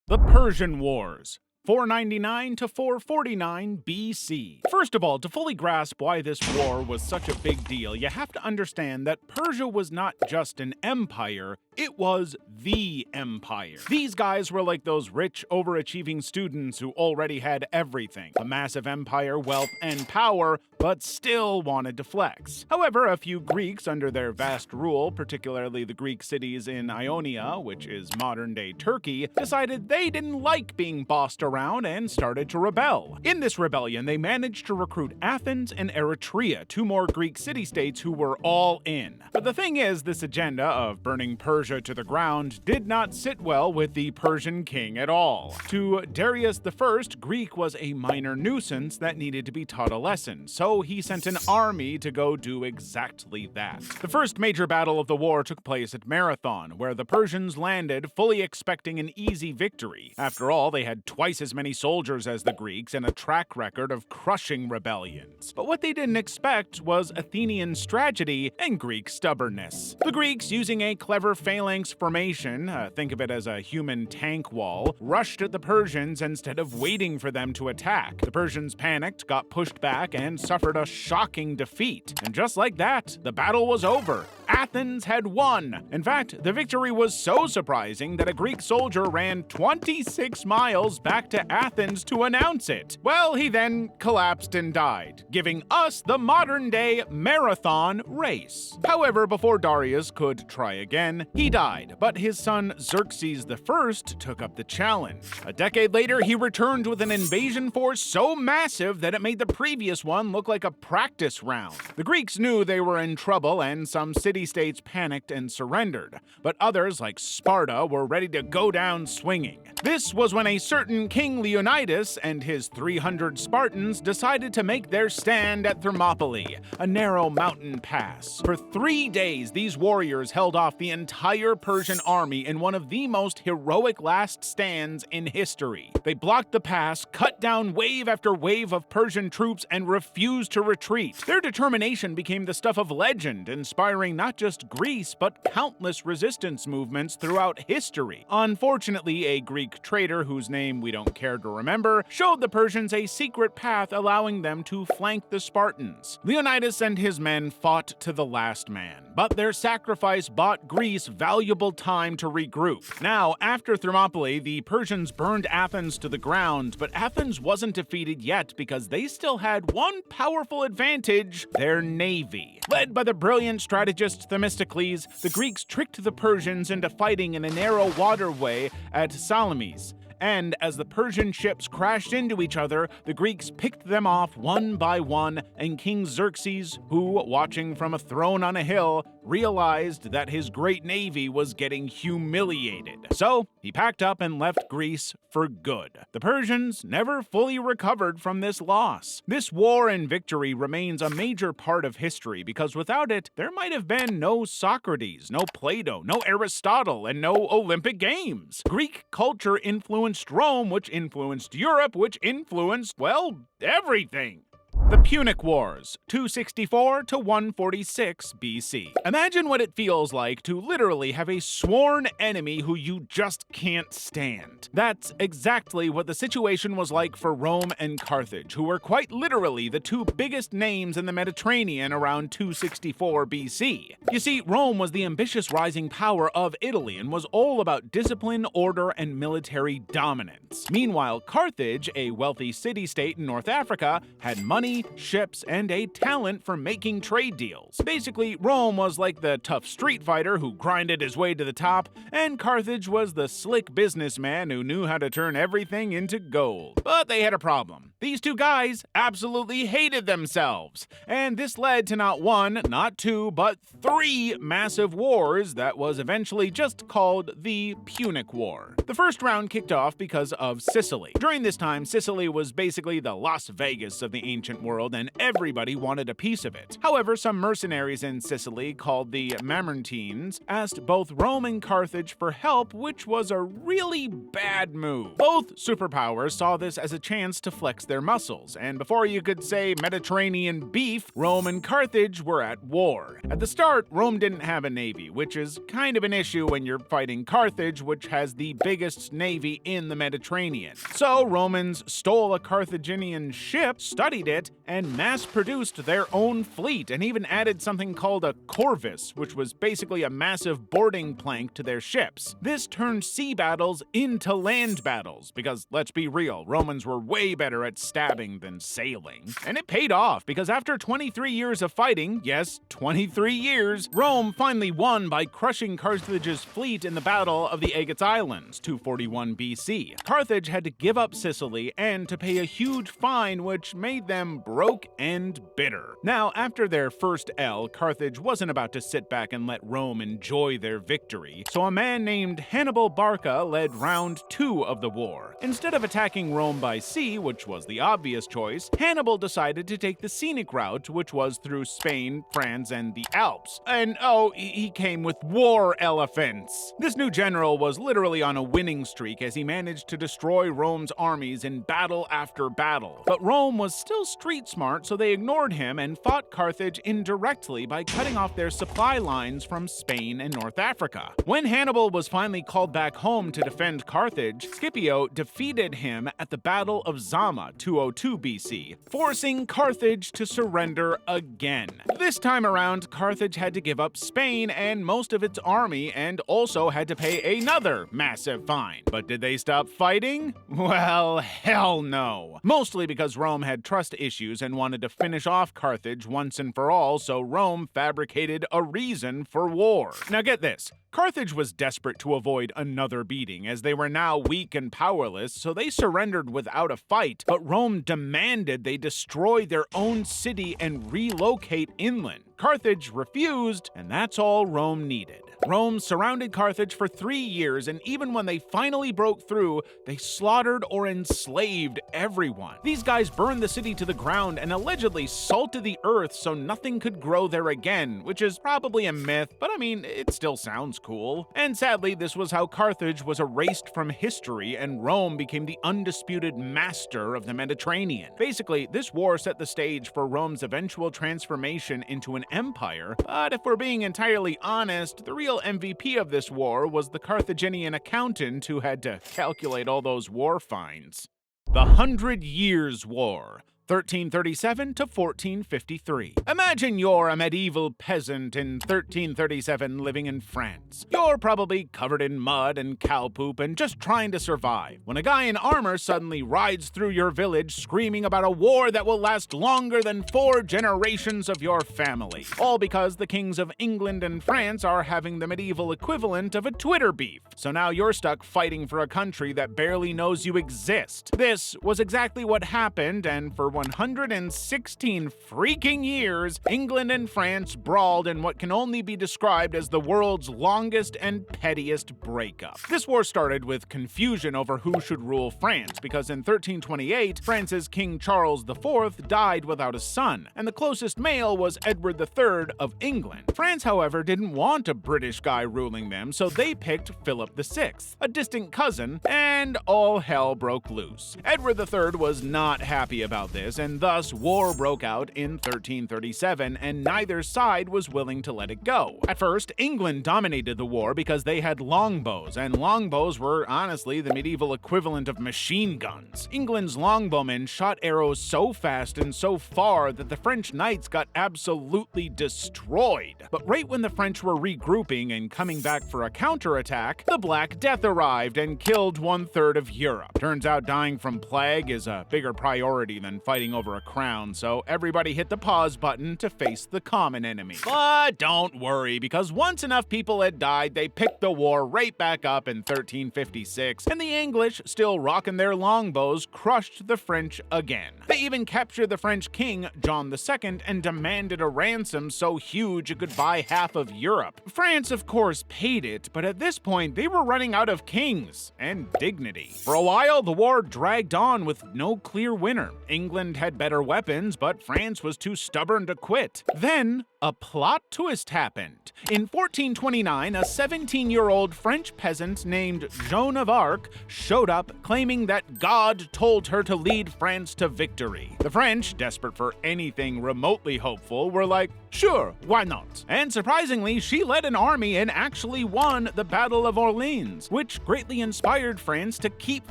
The Persian Wars, 499 to 449 BC. First of all, to fully grasp why this war was such a big deal, you have to understand that Persia was not just an empire, it was the empire. These guys were like those rich, overachieving students who already had everything. A massive empire, wealth, and power, but still wanted to flex. However, a few Greeks under their vast rule, particularly the Greek cities in Ionia, which is modern-day Turkey, decided they didn't like being bossed around and started to rebel. In this rebellion, they managed to recruit Athens and Eretria, two more Greek city-states who were all in. But the thing is, this agenda of burning Persia to the ground did not sit well with the Persian king at all. To Darius I, Greek was a minor nuisance that needed to be taught a lesson, so he sent an army to go do exactly that. The first major battle of the war took place at Marathon, where the Persians landed fully expecting an easy victory. After all, they had twice as many soldiers as the Greeks and a track record of crushing rebellions. But what they didn't expect was Athenian strategy and Greek stubbornness. The Greeks, using a clever phalanx formation, think of it as a human tank wall, rushed at the Persians instead of waiting for them to attack. The Persians panicked, got pushed back, and suffered a shocking defeat. And just like that, the battle was over. Athens had won. In fact, the victory was so surprising that a Greek soldier ran 26 miles back to Athens to announce it. Well, he then collapsed and died, giving us the modern-day marathon race. However, before Darius could try again, he died, but his son Xerxes I took up the challenge. A decade later, he returned with an invasion force so massive that it made the previous one look like a practice round. The Greeks knew they were in trouble, and some city-states panicked and surrendered, but others, like Sparta, were ready to go down swinging. This was when a certain King Leonidas and his 300 Spartans decided to make their stand at Thermopylae, a narrow mountain pass. For 3 days, these warriors held off the entire Persian army in one of the most heroic last stands in history. They blocked the pass, cut down wave after wave of Persian troops, and refused to retreat. Their determination became the stuff of legend, inspiring not just Greece, but countless resistance movements throughout history. Unfortunately, a Greek traitor, whose name we don't care to remember, showed the Persians a secret path allowing them to flank the Spartans. Leonidas and his men fought to the last man, but their sacrifice bought Greece valuable time to regroup. Now, after Thermopylae, the Persians burned Athens to the ground, but Athens wasn't defeated yet because they still had one powerful advantage: their navy. Led by the brilliant strategist Themistocles, the Greeks tricked the Persians into fighting in a narrow waterway at Salamis. And as the Persian ships crashed into each other, the Greeks picked them off one by one, and King Xerxes, who, watching from a throne on a hill, realized that his great navy was getting humiliated. So he packed up and left Greece for good. The Persians never fully recovered from this loss. This war and victory remains a major part of history because without it, there might have been no Socrates, no Plato, no Aristotle, and no Olympic Games. Greek culture influenced Rome, which influenced Europe, which influenced, well, everything. The Punic Wars, 264 to 146 BC. Imagine what it feels like to literally have a sworn enemy who you just can't stand. That's exactly what the situation was like for Rome and Carthage, who were quite literally the two biggest names in the Mediterranean around 264 BC. You see, Rome was the ambitious rising power of Italy and was all about discipline, order, and military dominance. Meanwhile, Carthage, a wealthy city-state in North Africa, had money, ships, and a talent for making trade deals. Basically, Rome was like the tough street fighter who grinded his way to the top, and Carthage was the slick businessman who knew how to turn everything into gold. But they had a problem. These two guys absolutely hated themselves, and this led to not one, not two, but 3 massive wars that was eventually just called the Punic War. The first round kicked off because of Sicily. During this time, Sicily was basically the Las Vegas of the ancient world and everybody wanted a piece of it. However, some mercenaries in Sicily, called the Mamertines, asked both Rome and Carthage for help, which was a really bad move. Both superpowers saw this as a chance to flex their muscles, and before you could say Mediterranean beef, Rome and Carthage were at war. At the start, Rome didn't have a navy, which is kind of an issue when you're fighting Carthage, which has the biggest navy in the Mediterranean. So Romans stole a Carthaginian ship, studied it, and mass-produced their own fleet, and even added something called a corvus, which was basically a massive boarding plank to their ships. This turned sea battles into land battles, because let's be real, Romans were way better at stabbing than sailing. And it paid off, because after 23 years of fighting, yes, 23 years, Rome finally won by crushing Carthage's fleet in the Battle of the Agates Islands, 241 BC. Carthage had to give up Sicily and to pay a huge fine, which made them broke and bitter. Now, after their first L, Carthage wasn't about to sit back and let Rome enjoy their victory, so a man named Hannibal Barca led round 2 of the war. Instead of attacking Rome by sea, which was the obvious choice, Hannibal decided to take the scenic route, which was through Spain, France, and the Alps. And oh, he came with war elephants. This new general was literally on a winning streak as he managed to destroy Rome's armies in battle after battle. But Rome was still street smart, so they ignored him and fought Carthage indirectly by cutting off their supply lines from Spain and North Africa. When Hannibal was finally called back home to defend Carthage, Scipio defeated him at the Battle of Zama, 202 BC, forcing Carthage to surrender again. This time around, Carthage had to give up Spain and most of its army, and also had to pay another massive fine. But did they stop fighting? Well, hell no. Mostly because Rome had trust issues and wanted to finish off Carthage once and for all, so Rome fabricated a reason for war. Now get this. Carthage was desperate to avoid another beating, as they were now weak and powerless, so they surrendered without a fight, but Rome demanded they destroy their own city and relocate inland. Carthage refused, and that's all Rome needed. Rome surrounded Carthage for 3 years, and even when they finally broke through, they slaughtered or enslaved everyone. These guys burned the city to the ground and allegedly salted the earth so nothing could grow there again, which is probably a myth, but I mean, it still sounds cool. And sadly, this was how Carthage was erased from history and Rome became the undisputed master of the Mediterranean. Basically, this war set the stage for Rome's eventual transformation into an empire, but if we're being entirely honest, the real MVP of this war was the Carthaginian accountant who had to calculate all those war fines. The 100 Years' War, 1337 to 1453. Imagine you're a medieval peasant in 1337 living in France. You're probably covered in mud and cow poop and just trying to survive, when a guy in armor suddenly rides through your village screaming about a war that will last longer than 4 generations of your family. All because the kings of England and France are having the medieval equivalent of a Twitter beef. So now you're stuck fighting for a country that barely knows you exist. This was exactly what happened, and for 116 freaking years, England and France brawled in what can only be described as the world's longest and pettiest breakup. This war started with confusion over who should rule France, because in 1328, France's King Charles IV died without a son, and the closest male was Edward III of England. France, however, didn't want a British guy ruling them, so they picked Philip VI, a distant cousin, and all hell broke loose. Edward III was not happy about this, and thus war broke out in 1337, and neither side was willing to let it go. At first, England dominated the war because they had longbows, and longbows were honestly the medieval equivalent of machine guns. England's longbowmen shot arrows so fast and so far that the French knights got absolutely destroyed. But right when the French were regrouping and coming back for a counterattack, the Black Death arrived and killed 1/3 of Europe. Turns out dying from plague is a bigger priority than fighting over a crown, so everybody hit the pause button to face the common enemy. But don't worry, because once enough people had died, they picked the war right back up in 1356, and the English, still rocking their longbows, crushed the French again. They even captured the French king, John II, and demanded a ransom so huge it could buy half of Europe. France, of course, paid it, but at this point, they were running out of kings and dignity. For a while, the war dragged on with no clear winner. England England had better weapons, but France was too stubborn to quit. Then, a plot twist happened. In 1429, a 17-year-old French peasant named Joan of Arc showed up claiming that God told her to lead France to victory. The French, desperate for anything remotely hopeful, were like, sure, why not? And surprisingly, she led an army and actually won the Battle of Orleans, which greatly inspired France to keep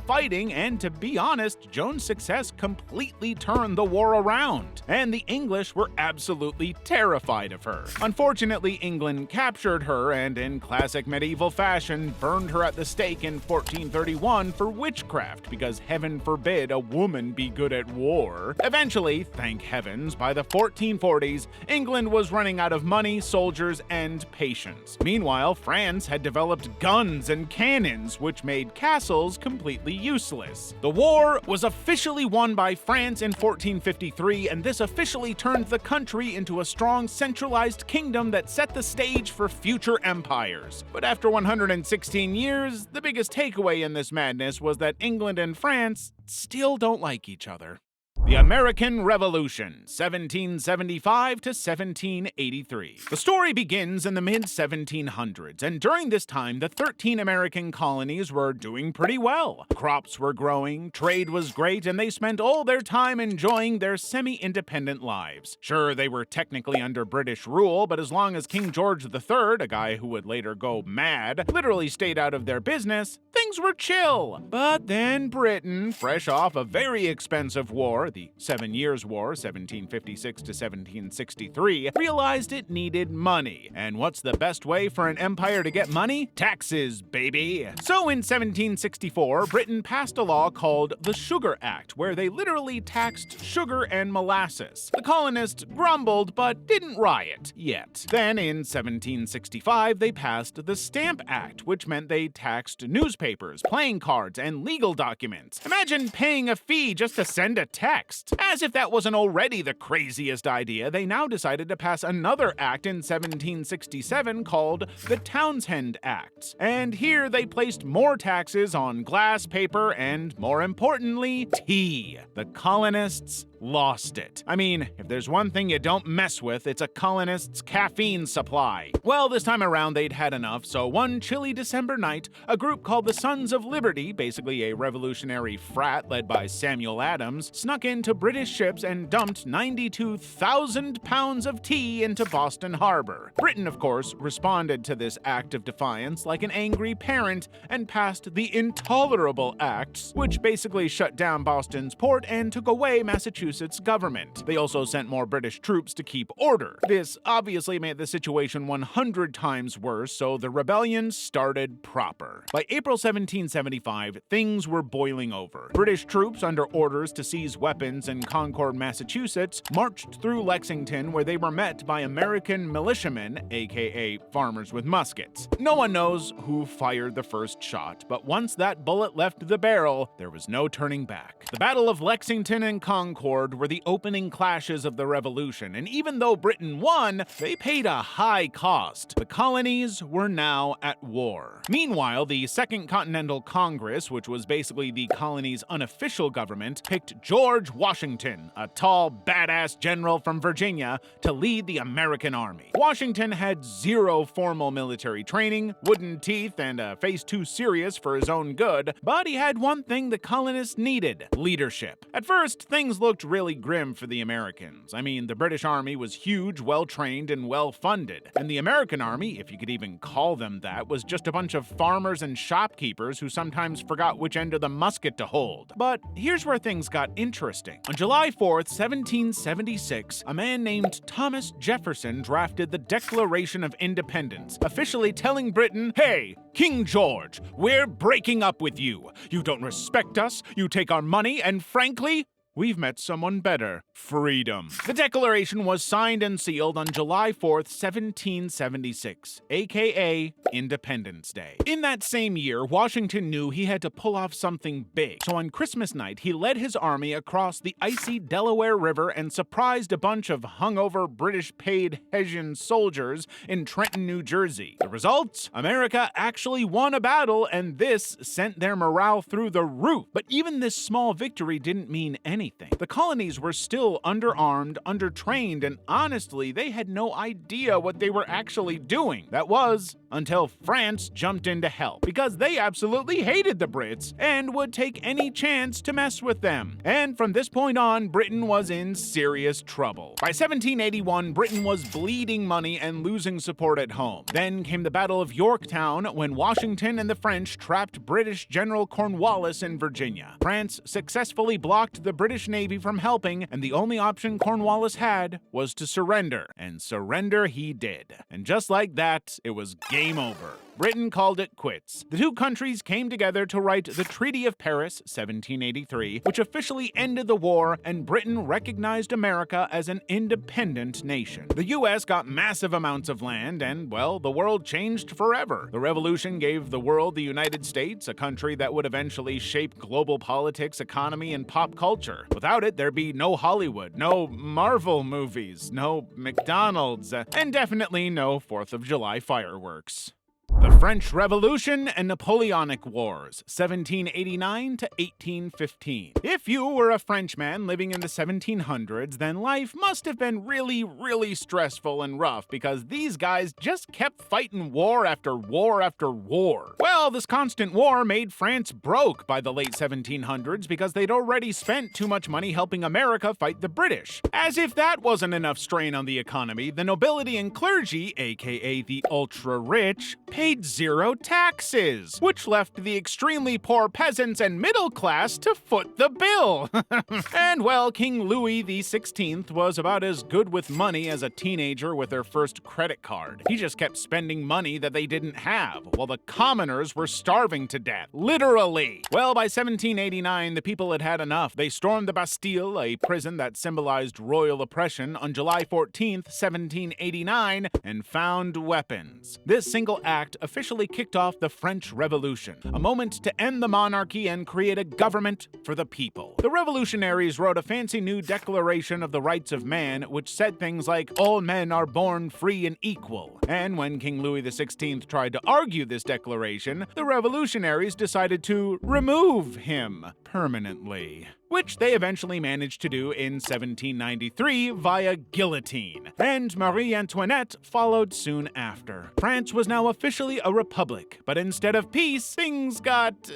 fighting, and to be honest, Joan's success completely turned the war around, and the English were absolutely terrified of her. Unfortunately, England captured her and, in classic medieval fashion, burned her at the stake in 1431 for witchcraft, because heaven forbid a woman be good at war. Eventually, thank heavens, by the 1440s, England was running out of money, soldiers, and patience. Meanwhile, France had developed guns and cannons, which made castles completely useless. The war was officially won by France in 1453, and this officially turned the country into a strong centralized kingdom that set the stage for future empires. But after 116 years, the biggest takeaway in this madness was that England and France still don't like each other. The American Revolution, 1775 to 1783. The story begins in the mid-1700s, and during this time, the 13 American colonies were doing pretty well. Crops were growing, trade was great, and they spent all their time enjoying their semi-independent lives. Sure, they were technically under British rule, but as long as King George III, a guy who would later go mad, literally stayed out of their business, things were chill. But then Britain, fresh off a very expensive war, the 7 Years' War, 1756 to 1763, realized it needed money. And what's the best way for an empire to get money? Taxes, baby! So in 1764, Britain passed a law called the Sugar Act, where they literally taxed sugar and molasses. The colonists grumbled, but didn't riot yet. Then in 1765, they passed the Stamp Act, which meant they taxed newspapers, playing cards, and legal documents. Imagine paying a fee just to send a text. As if that wasn't already the craziest idea, they now decided to pass another act in 1767 called the Townshend Acts. And here they placed more taxes on glass, paper, and, more importantly, tea. The colonists lost it. I mean, if there's one thing you don't mess with, it's a colonist's caffeine supply. Well, this time around they'd had enough, so one chilly December night, a group called the Sons of Liberty, basically a revolutionary frat led by Samuel Adams, snuck into British ships and dumped 92,000 pounds of tea into Boston Harbor. Britain, of course, responded to this act of defiance like an angry parent and passed the Intolerable Acts, which basically shut down Boston's port and took away Massachusetts' government. They also sent more British troops to keep order. This obviously made the situation 100 times worse, so the rebellion started proper. By April 1775, things were boiling over. British troops, under orders to seize weapons in Concord, Massachusetts, marched through Lexington, where they were met by American militiamen, aka farmers with muskets. No one knows who fired the first shot, but once that bullet left the barrel, there was no turning back. The Battle of Lexington and Concord were the opening clashes of the Revolution, and even though Britain won, they paid a high cost. The colonies were now at war. Meanwhile, the Second Continental Congress, which was basically the colony's unofficial government, picked George Washington, a tall, badass general from Virginia, to lead the American army. Washington had zero formal military training, wooden teeth, and a face too serious for his own good, but he had one thing the colonists needed: leadership. At first, things looked really grim for the Americans. I mean, the British army was huge, well-trained, and well-funded. And the American army, if you could even call them that, was just a bunch of farmers and shopkeepers who sometimes forgot which end of the musket to hold. But here's where things got interesting. On July 4th, 1776, a man named Thomas Jefferson drafted the Declaration of Independence, officially telling Britain, hey, King George, we're breaking up with you. You don't respect us, you take our money, and frankly, we've met someone better. Freedom. The Declaration was signed and sealed on July 4th, 1776, aka Independence Day. In that same year, Washington knew he had to pull off something big. So on Christmas night, he led his army across the icy Delaware River and surprised a bunch of hungover British-paid Hessian soldiers in Trenton, New Jersey. The result? America actually won a battle, and this sent their morale through the roof. But even this small victory didn't mean anything. anything. The colonies were still underarmed, undertrained, and honestly, they had no idea what they were actually doing. That was until France jumped in to help, because they absolutely hated the Brits and would take any chance to mess with them. And from this point on, Britain was in serious trouble. By 1781, Britain was bleeding money and losing support at home. Then came the Battle of Yorktown, when Washington and the French trapped British General Cornwallis in Virginia. France successfully blocked the British Navy from helping, and the only option Cornwallis had was to surrender. And surrender he did. And just like that, it was game over. Britain called it quits. The two countries came together to write the Treaty of Paris, 1783, which officially ended the war, and Britain recognized America as an independent nation. The US got massive amounts of land, and, well, the world changed forever. The Revolution gave the world the United States, a country that would eventually shape global politics, economy, and pop culture. Without it, there'd be no Hollywood, no Marvel movies, no McDonald's, and definitely no 4th of July fireworks. The French Revolution and Napoleonic Wars, 1789 to 1815. If you were a Frenchman living in the 1700s, then life must have been really stressful and rough, because these guys just kept fighting war after war after war. Well, this constant war made France broke by the late 1700s, because they'd already spent too much money helping America fight the British. As if that wasn't enough strain on the economy, the nobility and clergy, aka the ultra-rich, paid zero taxes, which left the extremely poor peasants and middle class to foot the bill. And well, King Louis XVI was about as good with money as a teenager with their first credit card. He just kept spending money that they didn't have, while the commoners were starving to death. Literally. Well, by 1789, the people had had enough. They stormed the Bastille, a prison that symbolized royal oppression, on July 14th, 1789, and found weapons. This single act officially kicked off the French Revolution, a moment to end the monarchy and create a government for the people. The revolutionaries wrote a fancy new Declaration of the Rights of Man, which said things like, "All men are born free and equal." And when King Louis XVI tried to argue this declaration, the revolutionaries decided to remove him permanently, which they eventually managed to do in 1793 via guillotine. And Marie Antoinette followed soon after. France was now officially a republic, but instead of peace, things got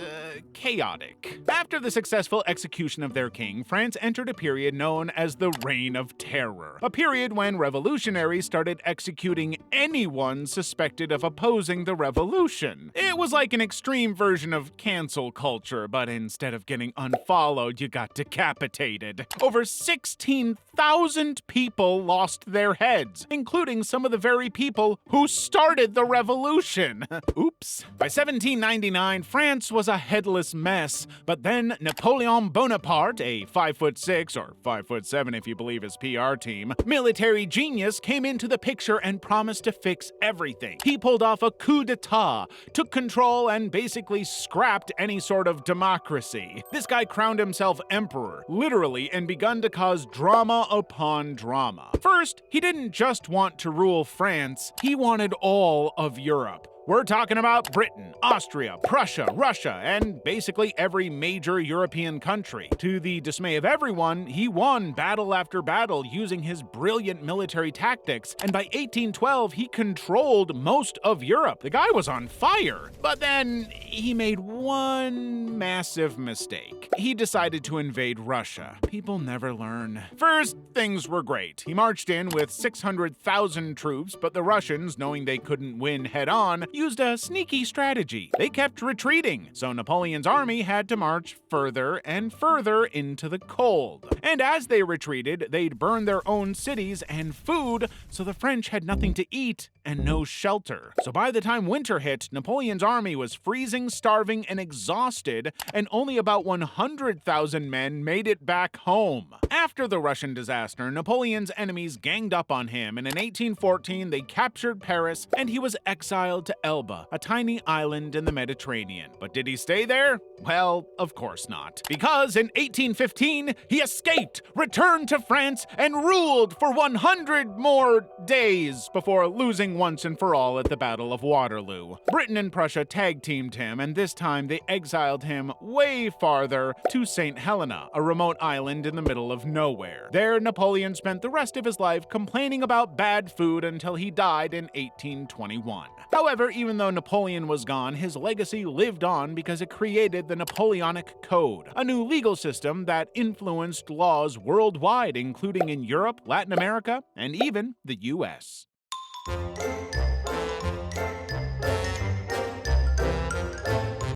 chaotic. After the successful execution of their king, France entered a period known as the Reign of Terror, a period when revolutionaries started executing anyone suspected of opposing the revolution. It was like an extreme version of cancel culture, but instead of getting unfollowed, you got decapitated. Over 16,000 people lost their heads, including some of the very people who started the revolution. Oops. By 1799, France was a headless mess, but then Napoleon Bonaparte, a 5'6", or 5'7" if you believe his PR team, military genius, came into the picture and promised to fix everything. He pulled off a coup d'etat, took control, and basically scrapped any sort of democracy. This guy crowned himself emperor, literally, and begun to cause drama upon drama. First, he didn't just want to rule France, he wanted all of Europe. We're talking about Britain, Austria, Prussia, Russia, and basically every major European country. To the dismay of everyone, he won battle after battle using his brilliant military tactics, and by 1812 he controlled most of Europe. The guy was on fire. But then he made one massive mistake. He decided to invade Russia. People never learn. First, things were great. He marched in with 600,000 troops, but the Russians, knowing they couldn't win head-on, used a sneaky strategy. They kept retreating, so Napoleon's army had to march further and further into the cold. And as they retreated, they'd burn their own cities and food, so the French had nothing to eat and no shelter. So by the time winter hit, Napoleon's army was freezing, starving, and exhausted, and only about 100,000 men made it back home. After the Russian disaster, Napoleon's enemies ganged up on him, and in 1814 they captured Paris, and he was exiled to Elba, a tiny island in the Mediterranean. But did he stay there? Well, of course not. Because in 1815, he escaped, returned to France, and ruled for 100 more days before losing once and for all at the Battle of Waterloo. Britain and Prussia tag-teamed him, and this time they exiled him way farther to St. Helena, a remote island in the middle of nowhere. There, Napoleon spent the rest of his life complaining about bad food until he died in 1821. However, even though Napoleon was gone, his legacy lived on because it created the Napoleonic Code, a new legal system that influenced laws worldwide, including in Europe, Latin America, and even the US.